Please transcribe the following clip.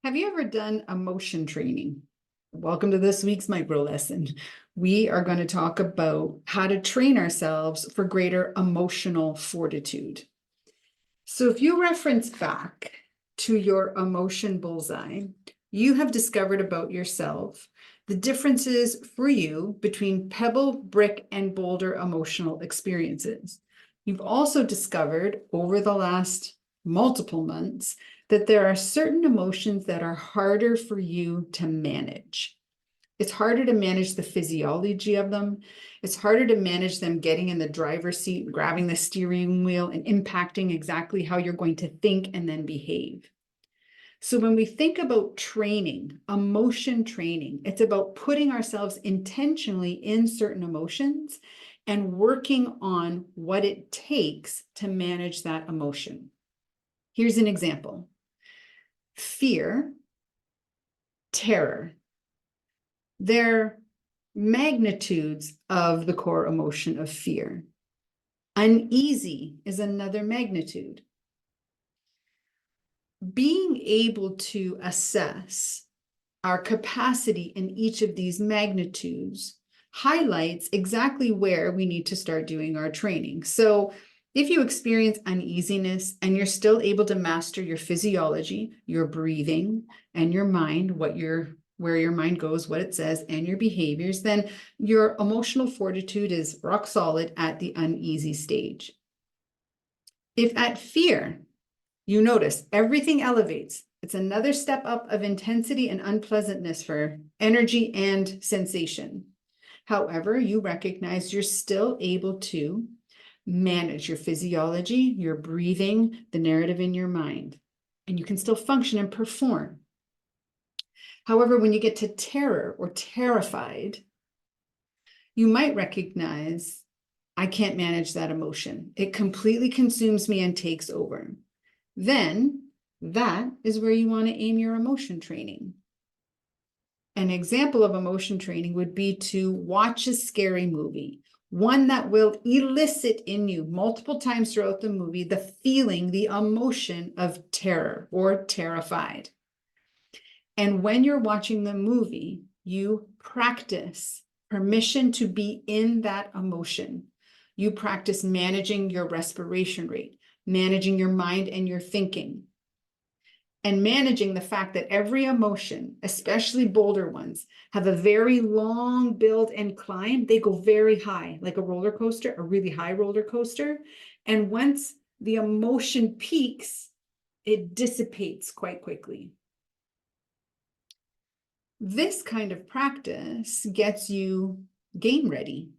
Have you ever done emotion training? Welcome to this week's micro lesson. We are going to talk about how to train ourselves for greater emotional fortitude. So if you reference back to your emotion bullseye, you have discovered about yourself the differences for you between pebble, brick, and boulder emotional experiences. You've also discovered over the last multiple months that there are certain emotions that are harder for you to manage. It's harder to manage the physiology of them. It's harder to manage them getting in the driver's seat, grabbing the steering wheel, and impacting exactly how you're going to think and then behave. So when we think about training, emotion training, it's about putting ourselves intentionally in certain emotions and working on what it takes to manage that emotion. Here's an example. Fear, terror. They're magnitudes of the core emotion of fear. Uneasy is another magnitude. Being able to assess our capacity in each of these magnitudes highlights exactly where we need to start doing our training. So if you experience uneasiness and you're still able to master your physiology, your breathing, and your mind, where your mind goes, what it says, and your behaviors, then your emotional fortitude is rock solid at the uneasy stage. If at fear, you notice everything elevates, it's another step up of intensity and unpleasantness for energy and sensation. However, you recognize you're still able to manage your physiology, your breathing, the narrative in your mind, and you can still function and perform. However, when you get to terror or terrified, you might recognize, I can't manage that emotion. It completely consumes me and takes over. Then that is where you want to aim your emotion training. An example of emotion training would be to watch a scary movie, one that will elicit in you multiple times throughout the movie the feeling, the emotion of terror or terrified. And when you're watching the movie, you practice permission to be in that emotion. You practice managing your respiration rate, managing your mind and your thinking, and managing the fact that every emotion, especially bolder ones, have a very long build and climb. They go very high, like a roller coaster, a really high roller coaster. And once the emotion peaks, it dissipates quite quickly. This kind of practice gets you game ready.